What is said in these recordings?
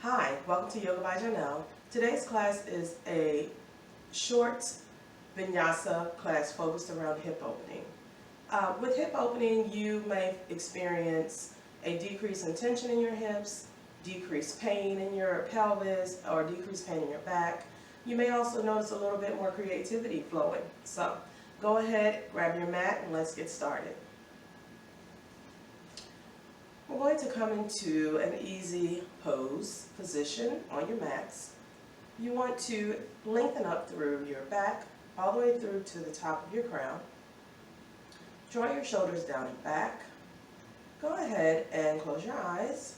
Hi, welcome to Yoga by Janelle. Today's class is a short vinyasa class focused around hip opening. With hip opening, you may experience a decrease in tension in your hips, decreased pain in your pelvis, or decreased pain in your back. You may also notice a little bit more creativity flowing. So go ahead, grab your mat, and let's get started. We're going to come into an easy pose position on your mats. You want to lengthen up through your back, all the way through to the top of your crown. Draw your shoulders down and back. Go ahead and close your eyes.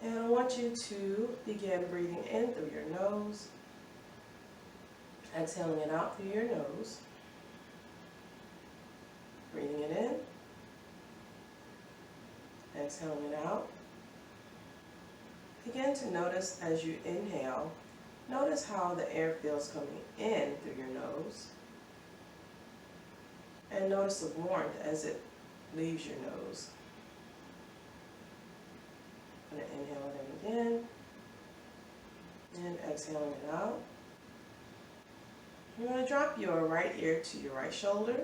And I want you to begin breathing in through your nose, exhaling it out through your nose, breathing it in, exhaling it out. Begin to notice as you inhale, notice how the air feels coming in through your nose. And notice the warmth as it leaves your nose. I'm going to inhale it in again. And exhaling it out. You're going to drop your right ear to your right shoulder,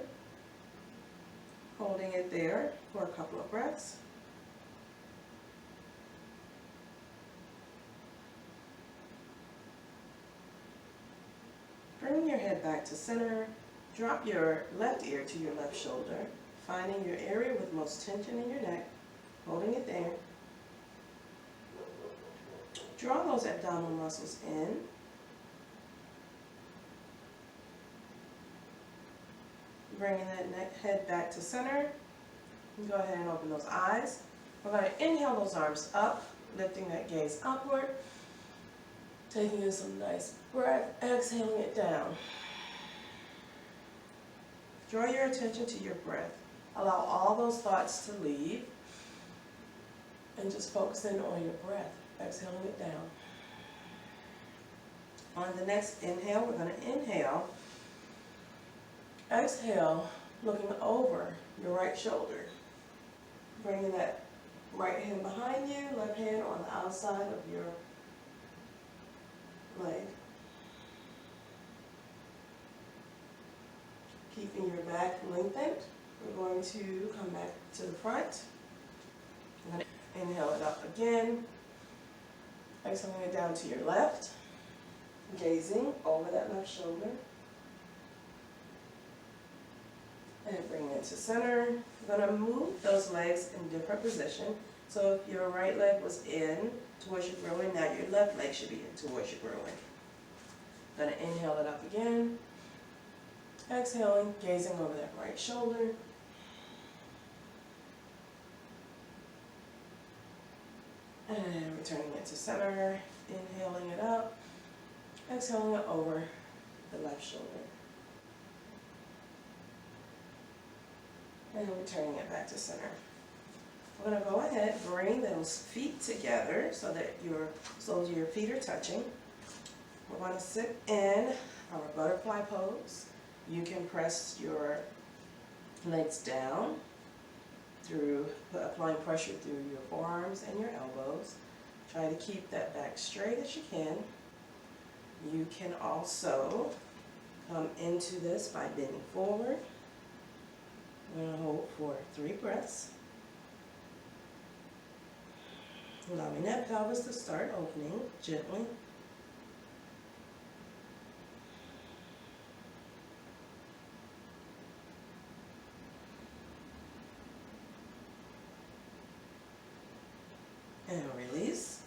holding it there for a couple of breaths. Bring your head back to center. Drop your left ear to your left shoulder, finding your area with most tension in your neck, holding it there. Draw those abdominal muscles in. Bringing that head back to center. Go ahead and open those eyes. We're going to inhale those arms up, lifting that gaze upward. Taking in some nice breath, exhaling it down. Draw your attention to your breath. Allow all those thoughts to leave and just focus in on your breath, exhaling it down. On the next inhale, we're going to inhale. Exhale, looking over your right shoulder. Bringing that right hand behind you, left hand on the outside of your leg. Keeping your back lengthened, we're going to come back to the front. I'm going to inhale it up again. Exhaling it down to your left. Gazing over that left shoulder. And bring it to center. We're going to move those legs in different positions. So if your right leg was in towards your groin, now your left leg should be in towards your groin. Going to inhale it up again. Exhaling, gazing over that right shoulder. And returning it to center. Inhaling it up. Exhaling it over the left shoulder. And returning it back to center. We're going to go ahead and bring those feet together so that your feet are touching. We're going to sit in our butterfly pose. You can press your legs down through applying pressure through your forearms and your elbows. Try to keep that back straight as you can. You can also come into this by bending forward. We're going to hold for 3 breaths. Allowing that pelvis to start opening gently. And release.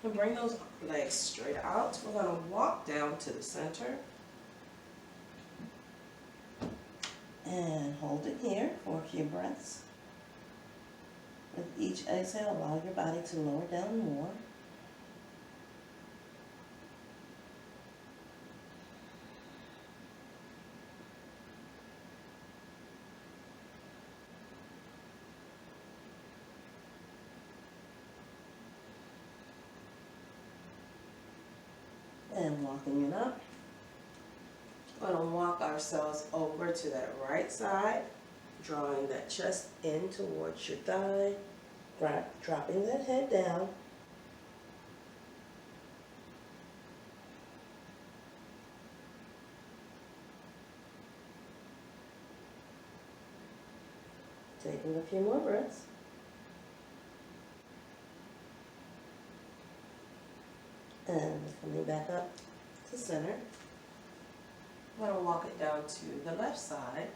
And bring those legs straight out. We're going to walk down to the center. And hold it here for a few breaths. With each exhale, allow your body to lower down more. And walking it up. We're going to walk ourselves over to that right side, drawing that chest in towards your thigh, dropping that head down, a few more breaths. And coming back up to center. I'm going to walk it down to the left side,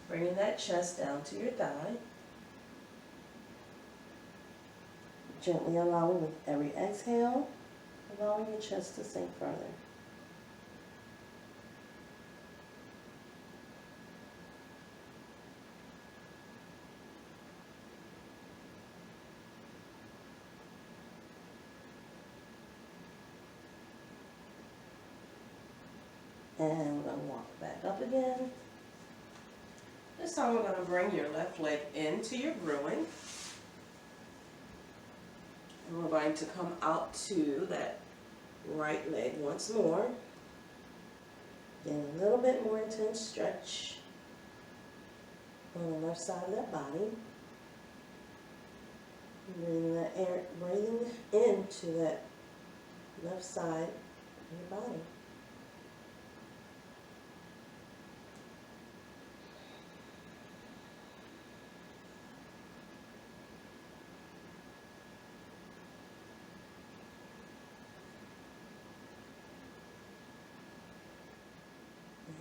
bringing that chest down to your thigh. Gently allowing with every exhale, allowing your chest to sink further. And we're going to walk it back up again. This time we're going to bring your left leg into your groin. And we're going to come out to that right leg once more. Then a little bit more intense stretch on the left side of that body. Breathing that air, breathing into that left side of your body.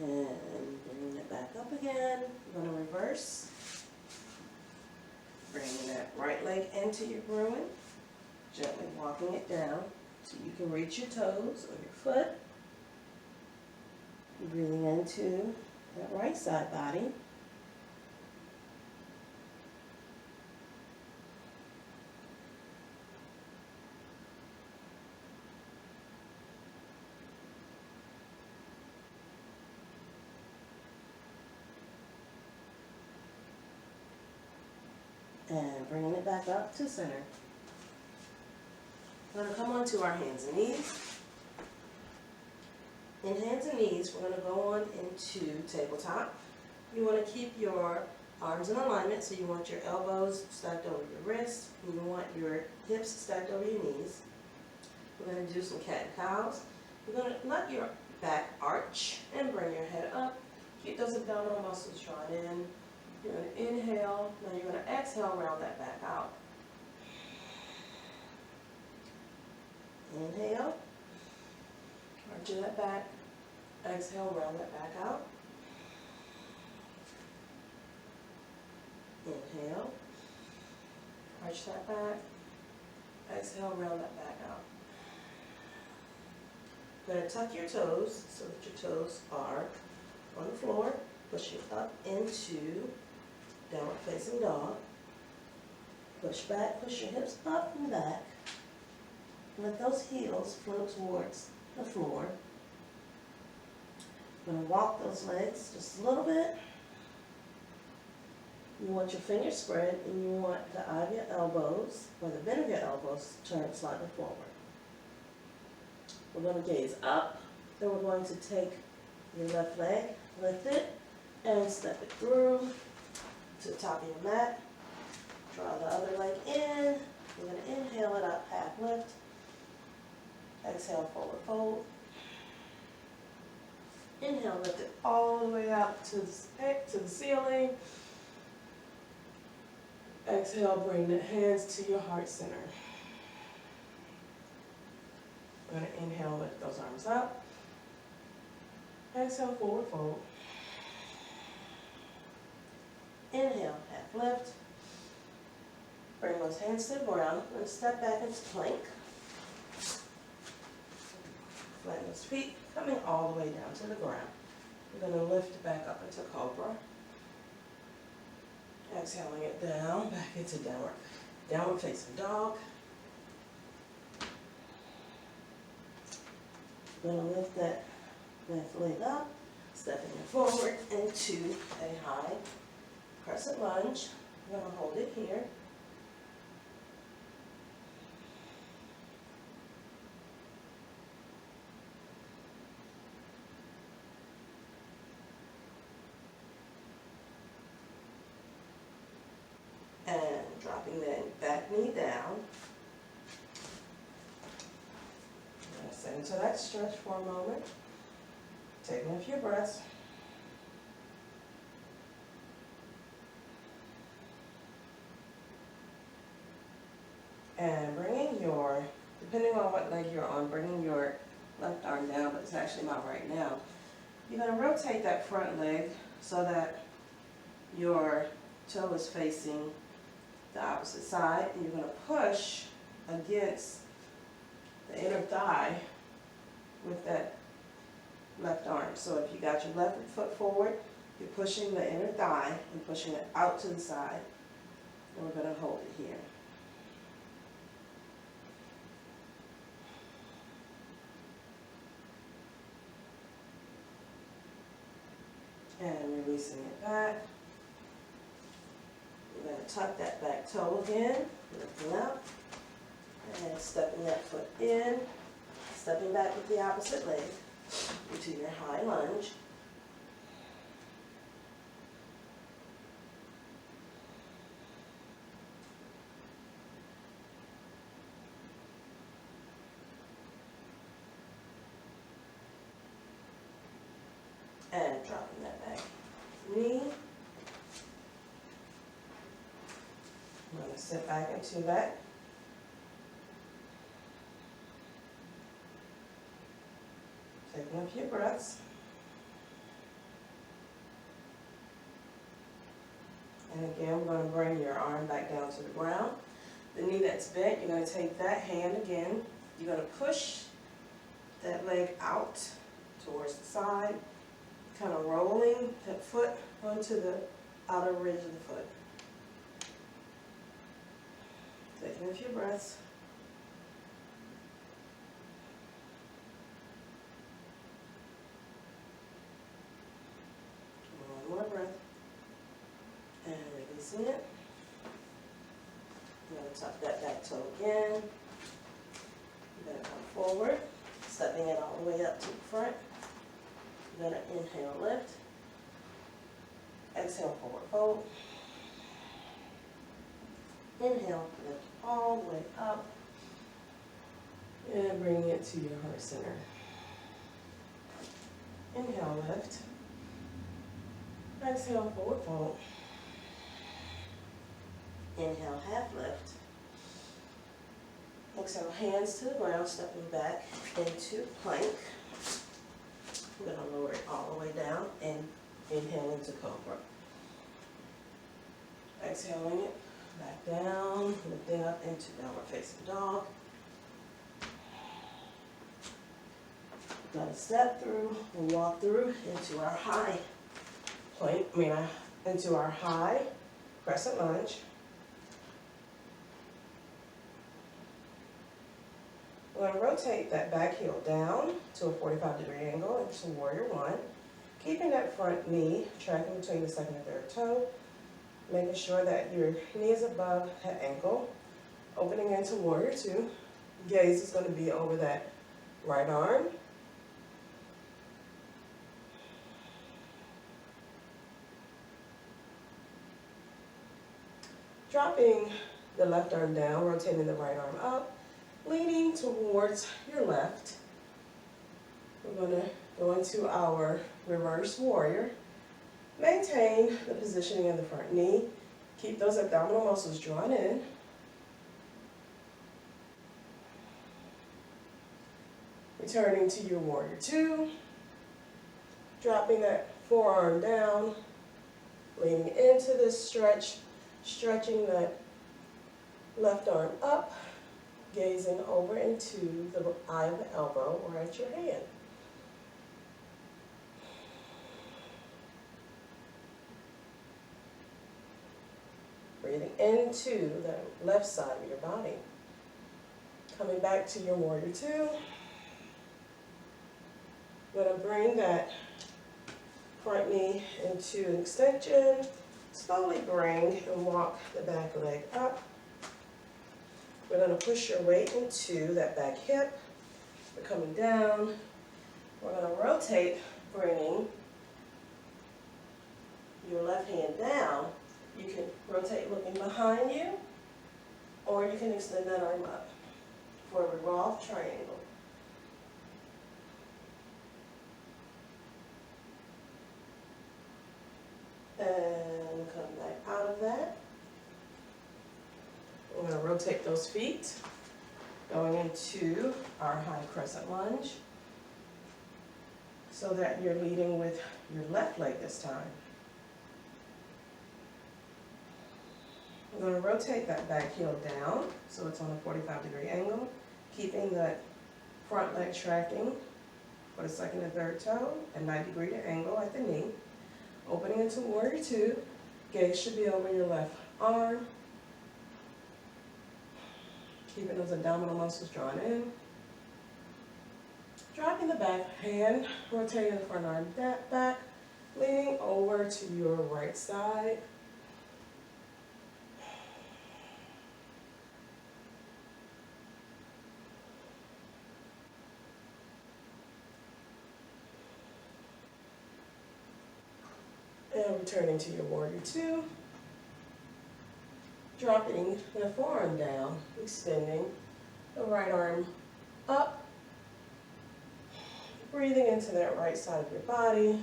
And bringing it back up again. We're going to reverse. Bringing that right leg into your groin. Gently walking it down so you can reach your toes or your foot. Breathing into that right side body. And bringing it back up to center. We're going to come onto our hands and knees. In hands and knees, we're going to go on into tabletop. You want to keep your arms in alignment, so you want your elbows stacked over your wrists, and you want your hips stacked over your knees. We're going to do some cat and cows. You're going to let your back arch and bring your head up. Keep those abdominal muscles drawn in. You're going to inhale, now you're going to exhale, round that back out. Inhale, arch that back, exhale, round that back out. Inhale, arch that back, exhale, round that back out. You're going to tuck your toes so that your toes are on the floor, pushing up into downward facing dog. Push back, push your hips up and back. Let those heels float towards the floor. You're going to walk those legs just a little bit. You want your fingers spread and you want the eye of your elbows, or the bend of your elbows, turned slightly forward. We're going to gaze up. Then we're going to take your left leg, lift it, and step it through to the top of your mat. Draw the other leg in. You're going to inhale it up, half lift. Exhale, forward fold. Inhale, lift it all the way up to the ceiling. Exhale, bring the hands to your heart center. We're going to inhale, lift those arms up. Exhale, forward fold. Inhale, half lift. Bring those hands to the ground and step back into plank. Flatten those feet, coming all the way down to the ground. We're going to lift back up into cobra. Exhaling it down, back into downward facing dog. We're going to lift that left leg up, stepping it forward into a high crescent lunge. We're going to hold it here. And dropping that back knee down. Sit into that stretch for a moment. Taking a few breaths. And bringing your, depending on what leg you're on, bringing your left arm down, but it's actually not right now. You're going to rotate that front leg so that your toe is facing the opposite side, and you're going to push against the inner thigh with that left arm. So if you got your left foot forward, you're pushing the inner thigh and pushing it out to the side, and we're going to hold it here. And releasing it back. We're going to tuck that back toe again, lifting up, and stepping that foot in, stepping back with the opposite leg into your high lunge. And dropping that back knee. I'm going to sit back into that. Taking a few breaths. And again, we're going to bring your arm back down to the ground. The knee that's bent, you're going to take that hand again. You're going to push that leg out towards the side, kind of rolling that foot onto the outer ridge of the foot. Taking a few breaths. One more breath. And releasing it. I'm going to tuck that back toe again. You're going to come forward, stepping it all the way up to the front. You're going to inhale, lift. Exhale, forward fold. Inhale, lift all the way up. And bring it to your heart center. Inhale, lift. Exhale, forward fold. Inhale, half lift. Exhale, hands to the ground, stepping back into plank. We're going to lower it all the way down and inhale into cobra. Exhaling it back down, lifting up into downward facing dog. We're going to step through and walk through into our high plank, into our high crescent lunge. We're going to rotate that back heel down to a 45-degree angle into warrior one, keeping that front knee tracking between the second and third toe, making sure that your knee is above that ankle, opening into warrior two. Gaze is going to be over that right arm. Dropping the left arm down, rotating the right arm up, leaning towards your left. We're going to go into our reverse warrior. Maintain the positioning of the front knee. Keep those abdominal muscles drawn in. Returning to your warrior two. Dropping that forearm down. Leaning into this stretch. Stretching that left arm up. Gazing over into the eye of the elbow or at your hand. Breathing into the left side of your body. Coming back to your warrior two. You're going to bring that front knee into an extension. Slowly bring and walk the back leg up. We're going to push your weight into that back hip. We're coming down. We're going to rotate, bringing your left hand down. You can rotate looking behind you, or you can extend that arm up for a revolved triangle. And come back out of that. We're going to rotate those feet, going into our high crescent lunge, so that you're leading with your left leg this time. We're going to rotate that back heel down, so it's on a 45-degree angle, keeping that front leg tracking for the second and third toe, a 90-degree angle at the knee. Opening into warrior two, gaze should be over your left arm. Keeping those abdominal muscles drawn in. Dropping the back hand, rotating the front arm back, leaning over to your right side. And returning to your warrior two. Dropping the forearm down, extending the right arm up. Breathing into that right side of your body.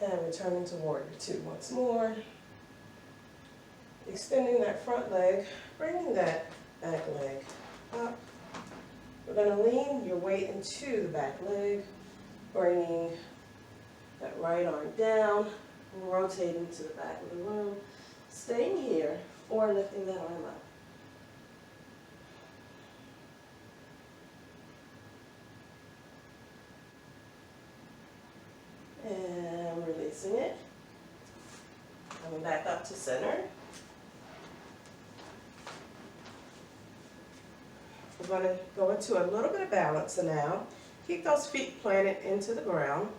And returning to warrior two once more. Extending that front leg, bringing that back leg up. We're going to lean your weight into the back leg, bringing that right arm down, rotating to the back of the room, staying here, or lifting that arm up. And releasing it. Coming back up to center. We're going to go into a little bit of balance now. Keep those feet planted into the ground.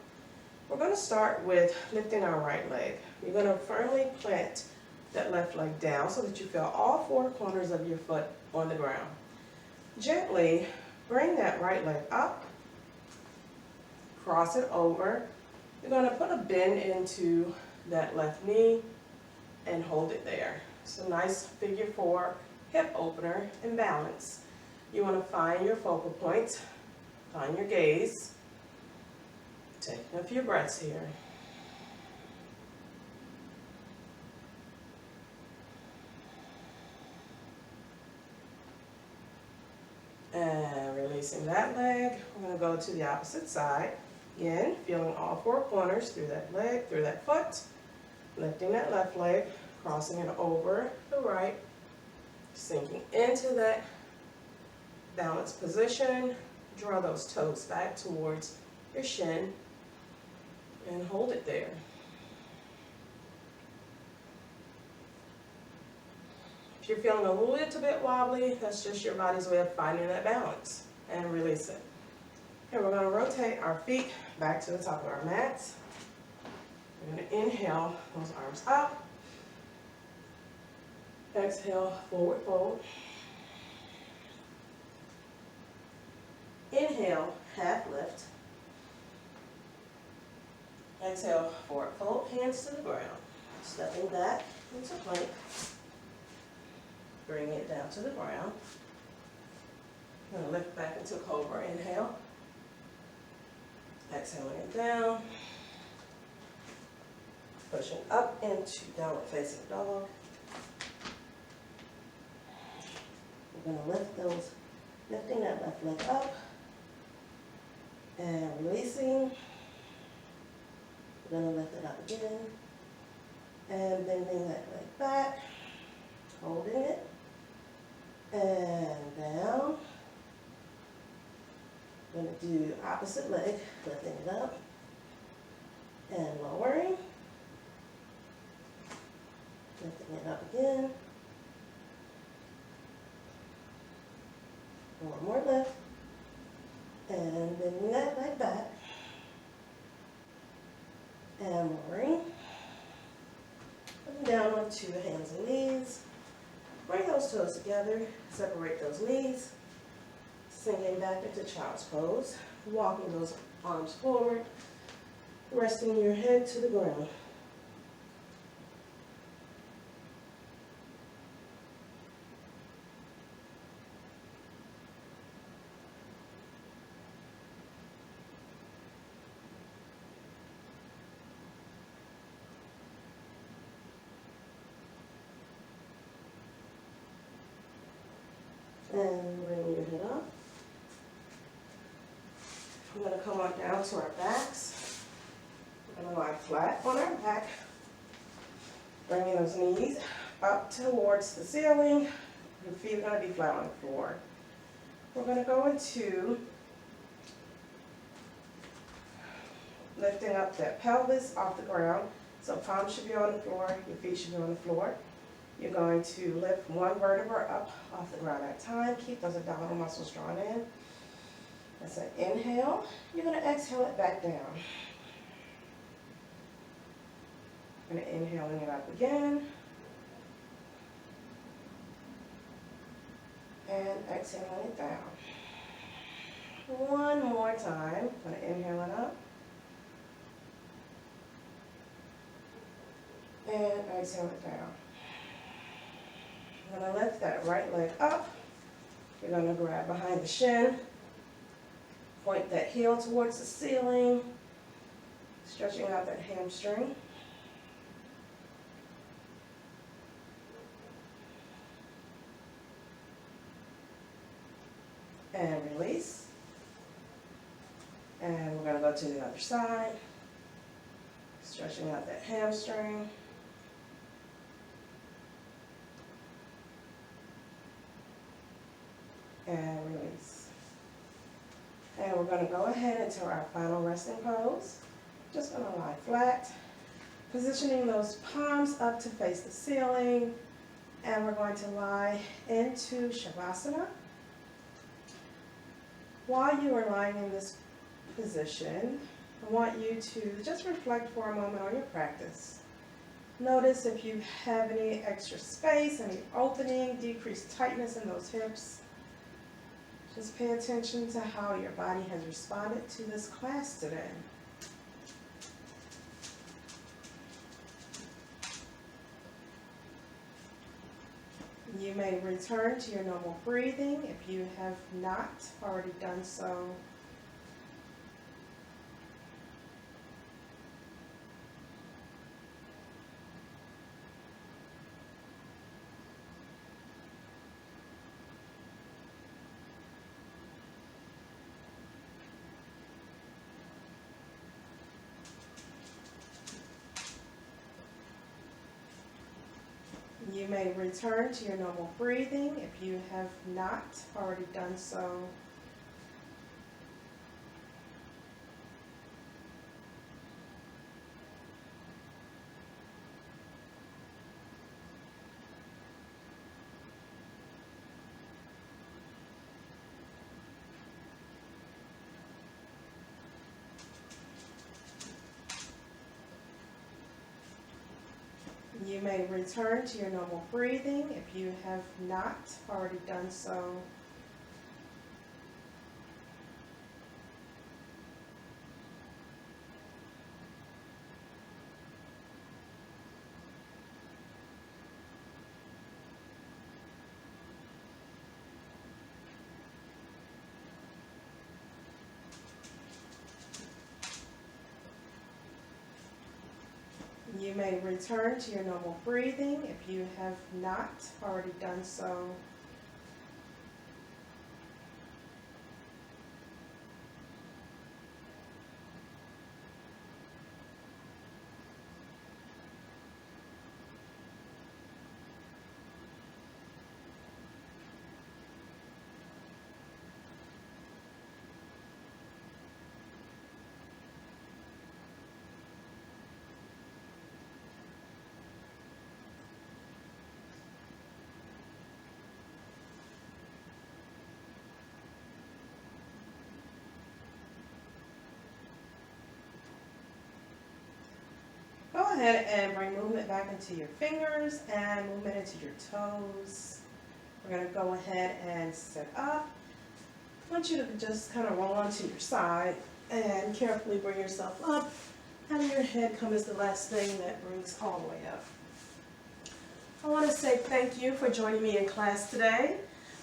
We're going to start with lifting our right leg. You're going to firmly plant that left leg down so that you feel all four corners of your foot on the ground. Gently bring that right leg up, cross it over. You're going to put a bend into that left knee and hold it there. It's a nice figure four hip opener and balance. You want to find your focal points, find your gaze. Take a few breaths here. And releasing that leg, we're going to go to the opposite side. Again, feeling all four corners through that leg, through that foot. Lifting that left leg, crossing it over the right, sinking into that balanced position. Draw those toes back towards your shin and hold it there. If you're feeling a little bit wobbly, that's just your body's way of finding that balance, and release it. Okay, we're going to rotate our feet back to the top of our mats. We're going to inhale those arms up. Exhale, forward fold. Inhale, half lift. Exhale, forward fold, hands to the ground. Stepping back into plank. Bring it down to the ground. I'm going to lift back into cobra, inhale. Exhaling it down. Pushing up into downward facing dog. We're going to lift those, lifting that left leg up. And releasing. We're going to lift it up again. And bending that leg back. Holding it. And down. We're going to do opposite leg, lifting it up. And lowering. Lifting it up again. One more lift. And bending that leg back. And lowering. Putting down onto the hands and knees. Bring those toes together. Separate those knees. Sinking back into child's pose. Walking those arms forward. Resting your head to the ground. And bring your head up. We're going to come on down to our backs. We're going to lie flat on our back. Bringing those knees up towards the ceiling. Your feet are going to be flat on the floor. We're going to go into lifting up that pelvis off the ground. So palms should be on the floor, your feet should be on the floor. You're going to lift one vertebra up off the ground at a time. Keep those abdominal muscles drawn in. That's an inhale. You're going to exhale it back down. And inhaling it up again. And exhaling it down. One more time. I'm going to inhale it up. And exhale it down. I'm going to lift that right leg up. You're going to grab behind the shin. Point that heel towards the ceiling. Stretching out that hamstring. And release. And we're going to go to the other side. Stretching out that hamstring. And release. And we're going to go ahead into our final resting pose. Just going to lie flat. Positioning those palms up to face the ceiling. And we're going to lie into Shavasana. While you are lying in this position, I want you to just reflect for a moment on your practice. Notice if you have any extra space, any opening, decreased tightness in those hips. Just pay attention to how your body has responded to this class today. You may return to your normal breathing if you have not already done so. You may return to your normal breathing if you have not already done so. You may return to your normal breathing if you have not already done so. You may return to your normal breathing if you have not already done so. Go ahead and bring movement back into your fingers and movement into your toes. We're going to go ahead and sit up. I want you to just kind of roll onto your side and carefully bring yourself up. Having your head come is the last thing that brings all the way up. I want to say thank you for joining me in class today.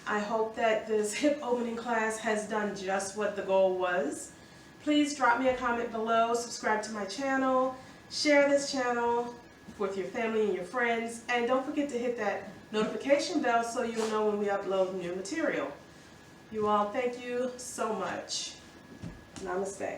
I hope that this hip opening class has done just what the goal was. Please drop me a comment below, subscribe to my channel, share this channel with your family and your friends. And don't forget to hit that notification bell so you'll know when we upload new material. You all, thank you so much. Namaste.